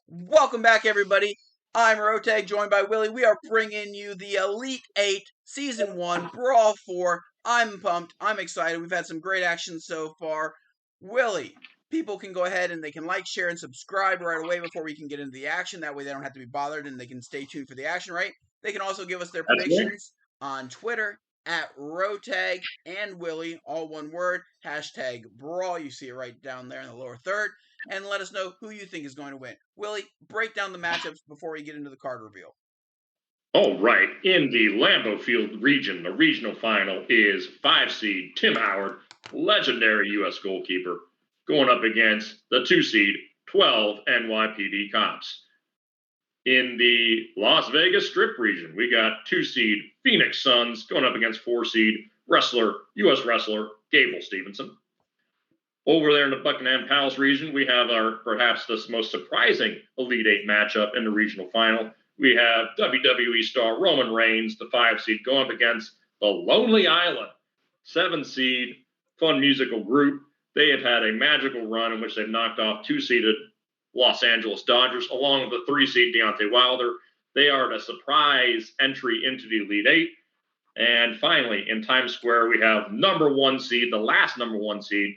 Welcome back, everybody. I'm Rotag, joined by Willy. We are bringing you the Elite 8 Season 1 Brawl 4. I'm pumped. I'm excited. We've had some great action so far. Willy, people can go ahead and they can like, share, and subscribe right away before we can get into the action. That way they don't have to be bothered and they can stay tuned for the action, right? They can also give us their That's right. predictions on Twitter at Rotag and Willy, all one word, hashtag Brawl. You see it right down there in the lower third. And let us know who you think is going to win. Willy, break down the matchups before we get into the card reveal. All right. In the Lambeau Field region, the regional final is 5 seed Tim Howard, legendary U.S. goalkeeper, going up against the 2 seed 12 NYPD Cops. In the Las Vegas Strip region, we got 2 seed Phoenix Suns going up against 4 seed U.S. wrestler Gable Stevenson. Over there in the Buckingham Palace region, we have our perhaps the most surprising Elite Eight matchup in the regional final. We have WWE star Roman Reigns, the 5 seed, going up against the Lonely Island, 7 seed fun musical group. They have had a magical run in which they've knocked off 2-seeded Los Angeles Dodgers, along with the 3 seed Deontay Wilder. They are the surprise entry into the Elite Eight. And finally, in Times Square, we have number 1 seed, the last number 1 seed,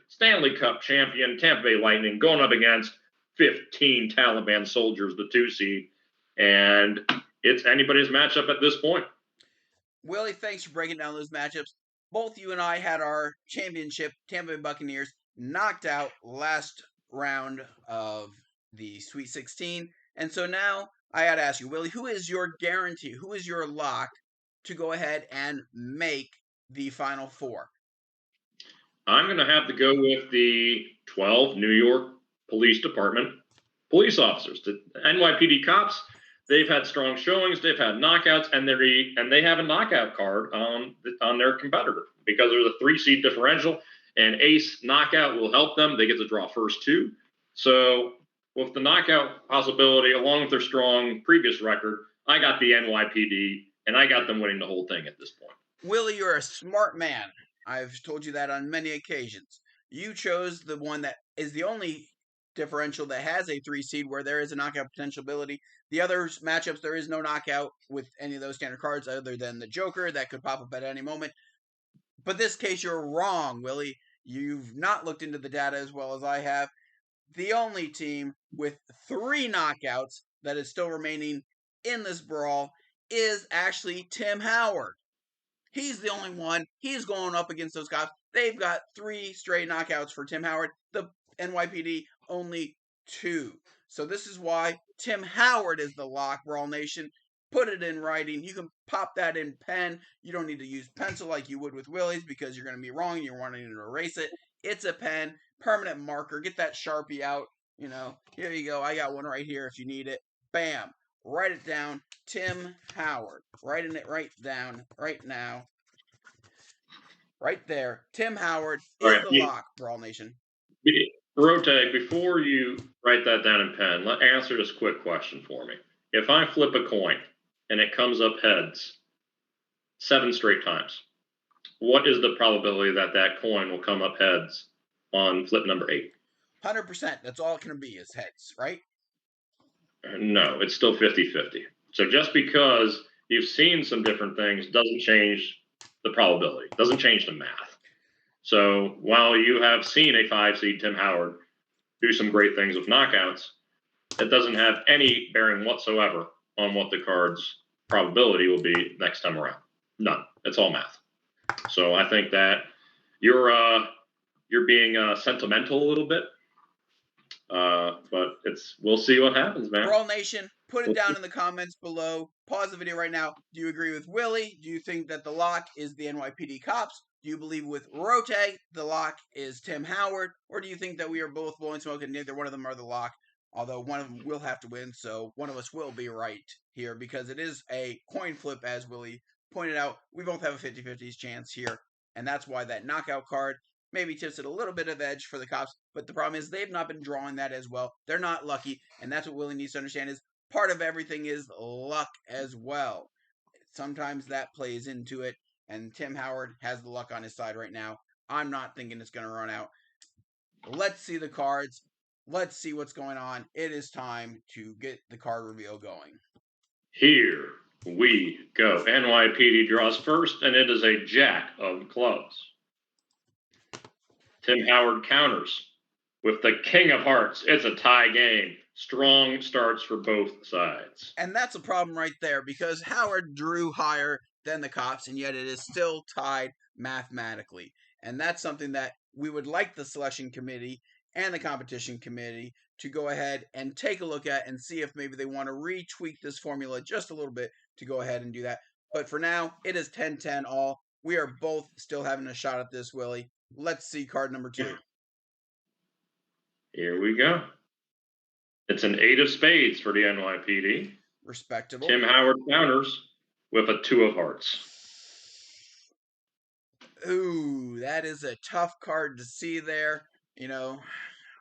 Stanley Cup champion Tampa Bay Lightning going up against 15 Taliban soldiers, the 2 seed. And it's anybody's matchup at this point. Willy, thanks for breaking down those matchups. Both you and I had our championship, Tampa Bay Buccaneers, knocked out last round of the Sweet 16. And so now I got to ask you, Willy, who is your guarantee? Who is your lock to go ahead and make the Final Four? I'm going to have to go with the 12 New York Police Department police officers. The NYPD cops, they've had strong showings, they've had knockouts, and they have a knockout card on their competitor because there's a 3 seed differential, and ace knockout will help them. They get to draw first 2. So with the knockout possibility, along with their strong previous record, I got the NYPD, and I got them winning the whole thing at this point. Willy, you're a smart man. I've told you that on many occasions. You chose the one that is the only differential that has a 3 seed where there is a knockout potential ability. The other matchups, there is no knockout with any of those standard cards other than the Joker that could pop up at any moment. But this case, you're wrong, Willy. You've not looked into the data as well as I have. The only team with 3 knockouts that is still remaining in this brawl is actually Tim Howard. He's the only one. He's going up against those cops. They've got 3 straight knockouts for Tim Howard. The NYPD only 2. So this is why Tim Howard is the lock, Brawl Nation. Put it in writing. You can pop that in pen. You don't need to use pencil like you would with Willy's because you're going to be wrong and you're wanting to erase it. It's a pen, permanent marker. Get that Sharpie out. Here you go. I got one right here if you need it. Bam. Write it down. Tim Howard. Writing it right down right now. Right there. Tim Howard is the lock, Brawl Nation. Rotag, before you write that down in pen, answer this quick question for me. If I flip a coin and it comes up heads 7 straight times, what is the probability that that coin will come up heads on flip number 8? 100%. That's all it can be is heads, right? No, it's still 50-50. So just because you've seen some different things doesn't change the probability, doesn't change the math. So while you have seen a 5 seed Tim Howard do some great things with knockouts, it doesn't have any bearing whatsoever on what the card's probability will be next time around. None. It's all math. So I think that you're being sentimental a little bit. But we'll see what happens, man. Brawl Nation, put it down in the comments below. Pause the video right now. Do you agree with Willy? Do you think that the lock is the NYPD cops? Do you believe with Rotag the lock is Tim Howard? Or do you think that we are both blowing smoke and neither one of them are the lock? Although one of them will have to win, so one of us will be right here because it is a coin flip, as Willy pointed out. We both have a 50-50 chance here, and that's why that knockout card maybe tips it a little bit of edge for the cops, but the problem is they've not been drawing that as well. They're not lucky, and that's what Willy needs to understand is part of everything is luck as well. Sometimes that plays into it, and Tim Howard has the luck on his side right now. I'm not thinking it's going to run out. Let's see the cards. let's see what's going on. It is time to get the card reveal going. Here we go. NYPD draws first, and it is a jack of clubs. Tim Howard counters with the king of hearts. It's a tie game. Strong starts for both sides. And that's a problem right there because Howard drew higher than the cops, and yet it is still tied mathematically. And that's something that we would like the selection committee and the competition committee to go ahead and take a look at and see if maybe they want to retweak this formula just a little bit to go ahead and do that. But for now, it is 10-10 all. We are both still having a shot at this, Willie. Let's see card number 2. Here we go. It's an 8 of spades for the NYPD. Respectable. Tim Howard counters with a 2 of hearts. Ooh, that is a tough card to see there.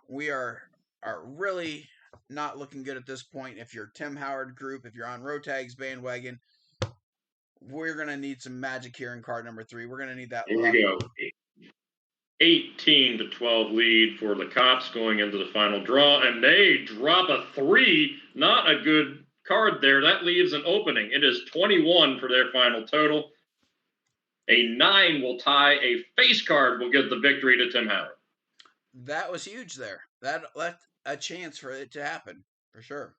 We are really not looking good at this point. If you're Tim Howard group, if you're on Rotag's bandwagon, we're going to need some magic here in card number 3. We're going to need that Here luck. we go. 18-12 lead for the cops going into the final draw, and they drop a 3. Not a good card there. That leaves an opening. It is 21 for their final total. A 9 will tie. A face card will get the victory to Tim Howard. That was huge there. That left a chance for it to happen, for sure.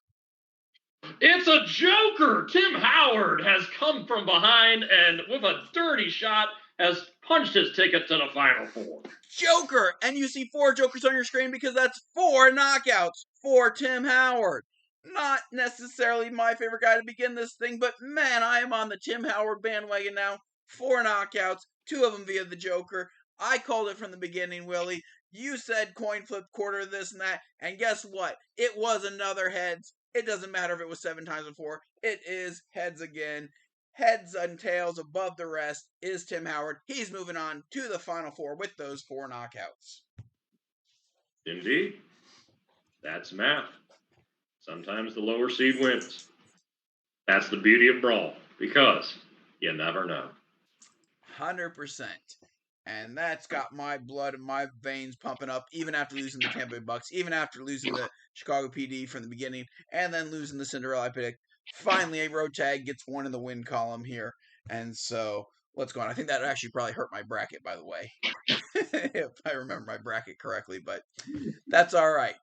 It's a joker. Tim Howard has come from behind and with a dirty shot has punched his ticket to the Final Four. Joker! And you see 4 jokers on your screen because that's 4 knockouts for Tim Howard. Not necessarily my favorite guy to begin this thing, but man, I am on the Tim Howard bandwagon now. 4 knockouts, 2 of them via the Joker. I called it from the beginning, Willie. You said coin flip, quarter, this and that, and guess what? It was another heads. It doesn't matter if it was 7 times before. It is heads again. Heads and tails above the rest is Tim Howard. He's moving on to the Final Four with those 4 knockouts. Indeed. That's math. Sometimes the lower seed wins. That's the beauty of Brawl, because you never know. 100%. And that's got my blood and my veins pumping up, even after losing the Tampa Bay Bucks, even after losing the Chicago PD from the beginning, and then losing the Cinderella pick. Finally, a Rotag gets 1 in the win column here. And so, let's go on. I think that actually probably hurt my bracket, by the way, if I remember my bracket correctly, but that's all right.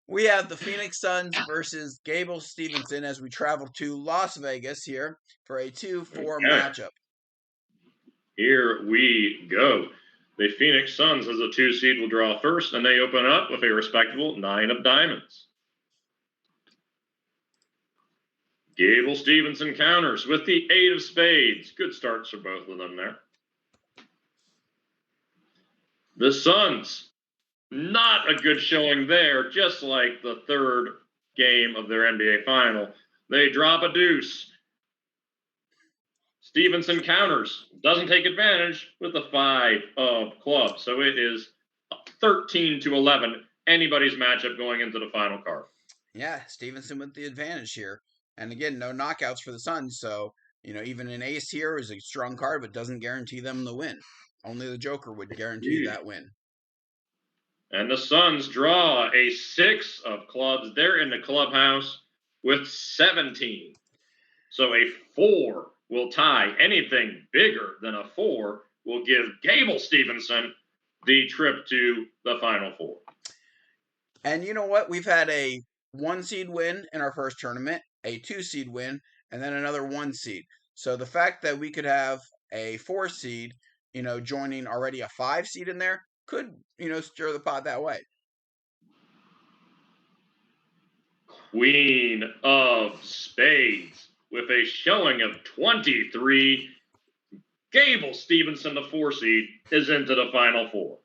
We have the Phoenix Suns versus Gable Stevenson as we travel to Las Vegas here for a 2-4 matchup. Here we go. The Phoenix Suns, as a 2 seed, will draw first, and they open up with a respectable 9 of diamonds. Gable Stevenson counters with the 8 of spades. Good starts for both of them there. The Suns, not a good showing there, just like the 3rd game of their NBA final. They drop a deuce. Stevenson counters, doesn't take advantage with the 5 of clubs. So it is 13-11, anybody's matchup going into the final card. Yeah, Stevenson with the advantage here. And again, no knockouts for the Suns. So, even an ace here is a strong card, but doesn't guarantee them the win. Only the Joker would guarantee that win. And the Suns draw a 6 of clubs. They're in the clubhouse with 17. So a 4 will tie. Anything bigger than a 4 will give Gable Stevenson the trip to the Final Four. And you know what? We've had a 1 seed win in our first tournament, a 2 seed win, and then another 1 seed. So the fact that we could have a 4 seed, joining already a 5 seed in there could, stir the pot that way. Queen of Spades with a showing of 23. Gable Stevenson, the 4 seed, is into the Final Four.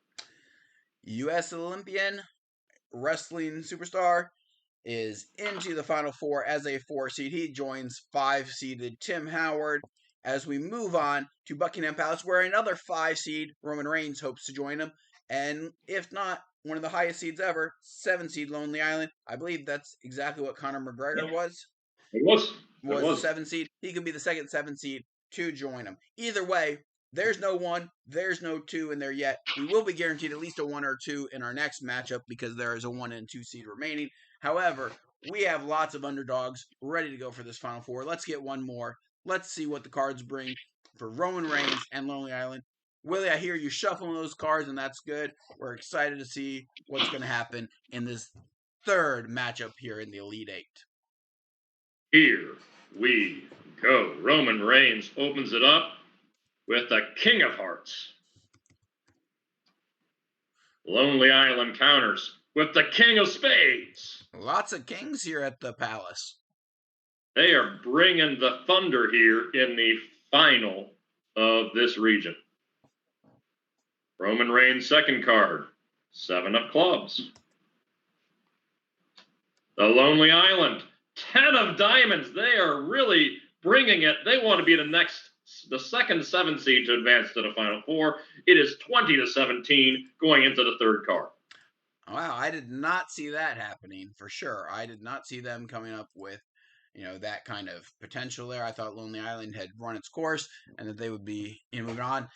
U.S. Olympian, wrestling superstar, is into the Final Four as a 4 seed. He joins 5-seeded Tim Howard as we move on to Buckingham Palace, where another 5 seed, Roman Reigns, hopes to join him. And if not, one of the highest seeds ever, 7 seed Lonely Island. I believe that's exactly what Conor McGregor was. It was. Was the 7 seed. He could be the second 7 seed to join him. Either way, there's no 1, there's no 2 in there yet. We will be guaranteed at least a 1 or 2 in our next matchup because there is a 1 and 2 seed remaining. However, we have lots of underdogs ready to go for this Final Four. Let's get one more. Let's see what the cards bring for Roman Reigns and Lonely Island. Willie, I hear you shuffling those cards, and that's good. We're excited to see what's going to happen in this third matchup here in the Elite Eight. Here we go. Roman Reigns opens it up with the King of Hearts. Lonely Island counters with the King of Spades. Lots of kings here at the Palace. They are bringing the thunder here in the final of this region. Roman Reigns' second card, 7 of clubs. The Lonely Island, 10 of diamonds. They are really bringing it. They want to be the second 7 seed to advance to the Final Four. It is 20-17 going into the third card. Wow, I did not see that happening for sure. I did not see them coming up with, that kind of potential there. I thought Lonely Island had run its course and that they would be moving on.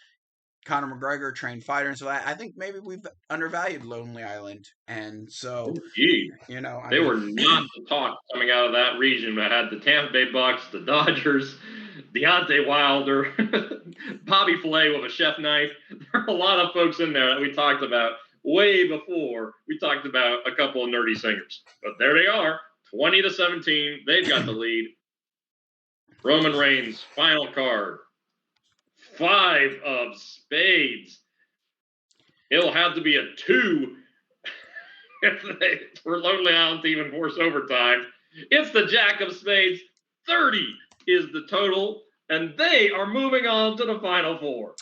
Conor McGregor, trained fighter, and so I think maybe we've undervalued Lonely Island, and so Indeed. They were not the talk coming out of that region. I had the Tampa Bay Bucks, the Dodgers, Deontay Wilder, Bobby Filet with a chef knife. There are a lot of folks in there that we talked about way before we talked about a couple of nerdy singers. But there they are, 20-17. They've got the lead. Roman Reigns, final card. 5 of spades. It'll have to be a 2 for Lonely Island to even force overtime. It's the Jack of Spades. 30 is the total, and they are moving on to the Final Four.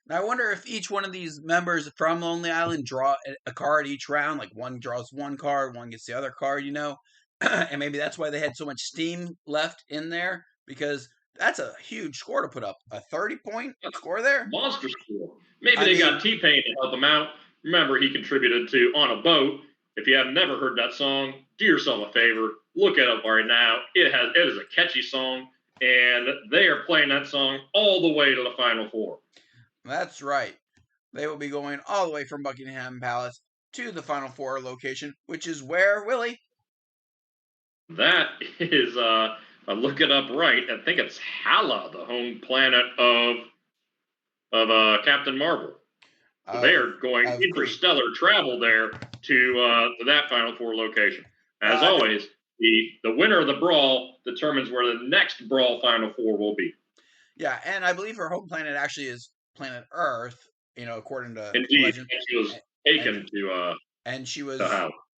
Now, I wonder if each one of these members from Lonely Island draw a card each round. Like one draws one card, one gets the other card, and maybe that's why they had so much steam left in there, because that's a huge score to put up. A 30-point score there? Monster score. Maybe they got T-Pain to help him out. Remember, he contributed to On a Boat. If you have never heard that song, do yourself a favor. Look it up right now. It is a catchy song, and they are playing that song all the way to the Final Four. That's right. They will be going all the way from Buckingham Palace to the Final Four location, which is where, Willie? That is... I look it up right. I think it's Hala, the home planet of Captain Marvel. They're going interstellar travel there to that Final Four location. As always, the winner of the Brawl determines where the next Brawl Final Four will be. Yeah, and I believe her home planet actually is planet Earth. According to legend. And she was taken to. And she was.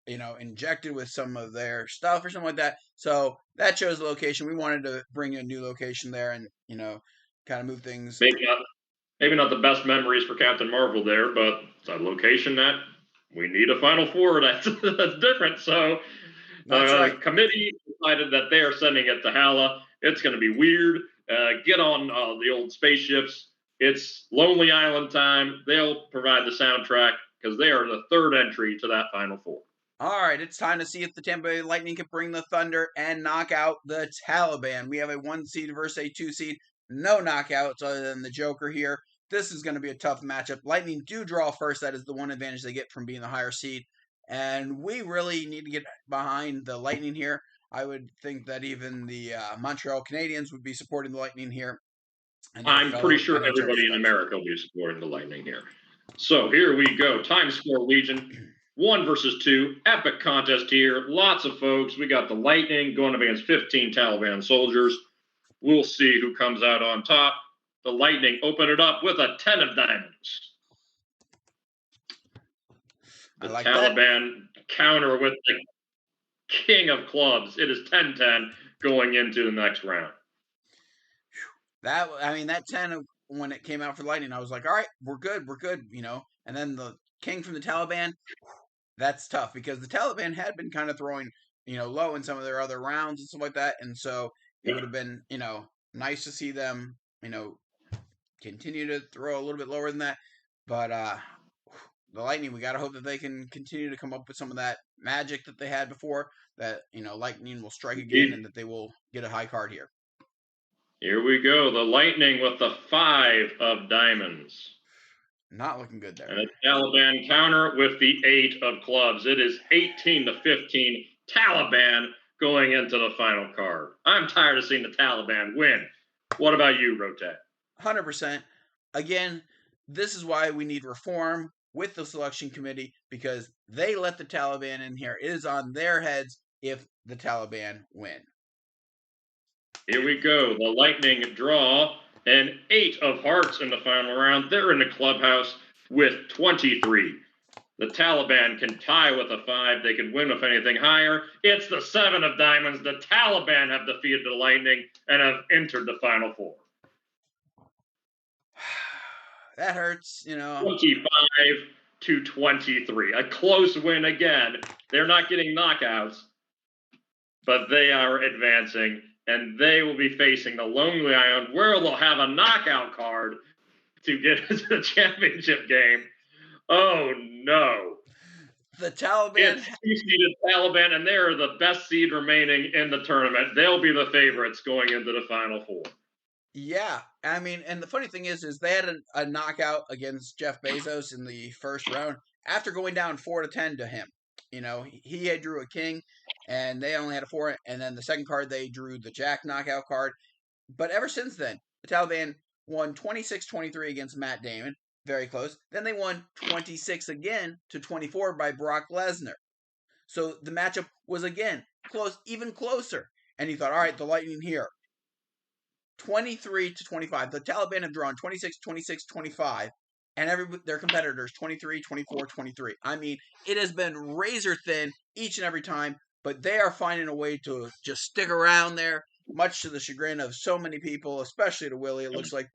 Injected with some of their stuff or something like that. So that shows the location. We wanted to bring a new location there and, kind of move things. Maybe not the best memories for Captain Marvel there, but it's a location that we need a Final Four that's different. So the committee decided that they are sending it to Hala. It's going to be weird. Get on the old spaceships. It's Lonely Island time. They'll provide the soundtrack because they are the third entry to that Final Four. All right, it's time to see if the Tampa Bay Lightning can bring the Thunder and knock out the Taliban. We have a 1 seed versus a 2 seed. No knockouts other than the Joker here. This is going to be a tough matchup. Lightning do draw first. That is the one advantage they get from being the higher seed. And we really need to get behind the Lightning here. I would think that even the Montreal Canadiens would be supporting the Lightning here. I'm pretty sure everybody in America will be supporting the Lightning here. So here we go. Time score, Legion. 1 versus 2. Epic contest here. Lots of folks. We got the Lightning going up against 15 Taliban soldiers. We'll see who comes out on top. The Lightning open it up with a 10 of diamonds. The Taliban counter with the King of Clubs. It is 10-10 going into the next round. That 10, when it came out for Lightning, I was like, all right, we're good. And then the King from the Taliban, that's tough because the Taliban had been kind of throwing, low in some of their other rounds and stuff like that. And so it would have been, nice to see them, continue to throw a little bit lower than that. But the Lightning, we got to hope that they can continue to come up with some of that magic that they had before, that, Lightning will strike again and that they will get a high card here. Here we go. The Lightning with the 5 of diamonds. Not looking good there. And the Taliban counter with the 8 of clubs. It is 18-15 Taliban going into the final card. I'm tired of seeing the Taliban win. What about you, Rotag? 100%. Again, this is why we need reform with the selection committee, because they let the Taliban in here. It is on their heads if the Taliban win. Here we go. The Lightning draw an 8 of hearts in the final round. They're in the clubhouse with 23. The Taliban can tie with a 5. They can win with anything higher. It's the 7 of diamonds. The Taliban have defeated the Lightning and have entered the final 4. That hurts, 25-23. A close win again. They're not getting knockouts, but they are advancing, and they will be facing the Lonely Island, where they'll have a knockout card to get into the championship game. Oh, no. The Taliban. It's 2-seeded Taliban, and they're the best seed remaining in the tournament. They'll be the favorites going into the Final Four. Yeah, I mean, and the funny thing is they had a knockout against Jeff Bezos in the first round after going down 4-10 to him. He had drew a king, and they only had a 4, and then the second card they drew the Jack knockout card. But ever since then, the Taliban won 26-23 against Matt Damon, very close. Then they won 26 again to 24 by Brock Lesnar. So the matchup was again close, even closer. And he thought, all right, the Lightning here. 23-25. The Taliban have drawn 26, 26, 25, and their competitors 23, 24, 23. I mean, it has been razor thin each and every time, but they are finding a way to just stick around there, much to the chagrin of so many people, especially to Willy. It looks like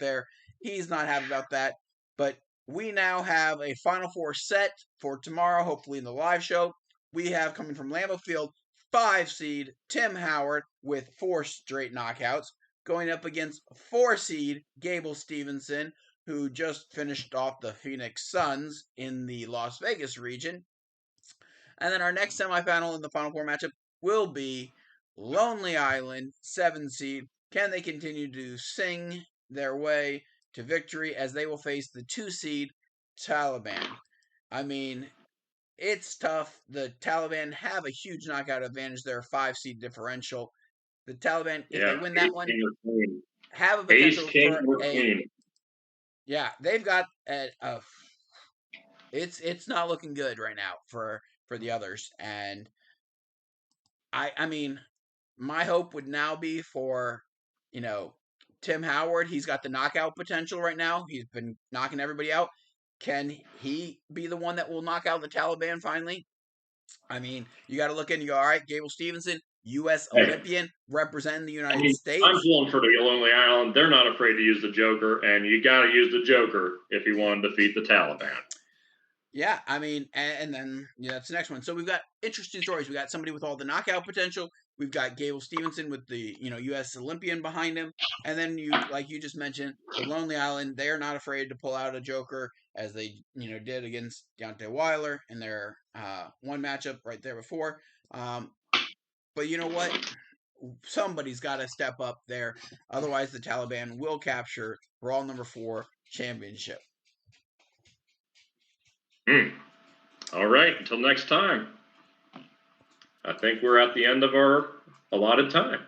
he's not happy about that. But we now have a Final Four set for tomorrow, hopefully in the live show. We have coming from Lambeau Field, 5 seed Tim Howard with 4 straight knockouts, going up against 4 seed Gable Stevenson, who just finished off the Phoenix Suns in the Las Vegas region. And then our next semifinal in the Final Four matchup will be Lonely Island, 7 seed. Can they continue to sing their way to victory as they will face the 2 seed Taliban? I mean, it's tough. The Taliban have a huge knockout advantage. They're a 5 seed differential. The Taliban, if they win that one, have a potential for a. Yeah, they've got it's not looking good right now for the others, and I mean, my hope would now be for Tim Howard. He's got the knockout potential right now. He's been knocking everybody out. Can he be the one that will knock out the Taliban finally? I mean, you got to look in and go, all right, Gable Stevenson, U.S. Olympian, representing the United States. I'm pulling for the Lonely Island. They're not afraid to use the Joker, and you got to use the Joker if you want to defeat the Taliban. Yeah, I mean, and then that's the next one. So we've got interesting stories. We got somebody with all the knockout potential. We've got Gable Stevenson with the U.S. Olympian behind him, and then like you just mentioned, the Lonely Island. They are not afraid to pull out a Joker as they did against Deontay Wilder in their one matchup right there before. But you know what? Somebody's got to step up there. Otherwise, the Taliban will capture BRAWL number 4 championship. All right. Until next time. I think we're at the end of our allotted time.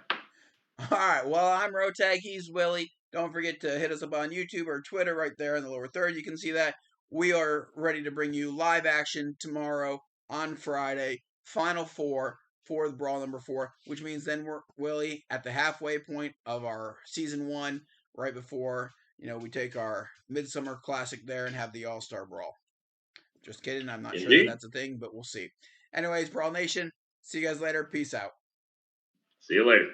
All right. Well, I'm Rotag. He's Willy. Don't forget to hit us up on YouTube or Twitter right there in the lower third. You can see that. We are ready to bring you live action tomorrow on Friday. Final Four for the BRAWL number 4, which means then we're, Willy, at the halfway point of our season 1, right before, we take our Midsummer Classic there and have the All-Star Brawl. Just kidding. I'm not sure that's a thing, but we'll see. Anyways, BRAWL Nation, see you guys later. Peace out. See you later.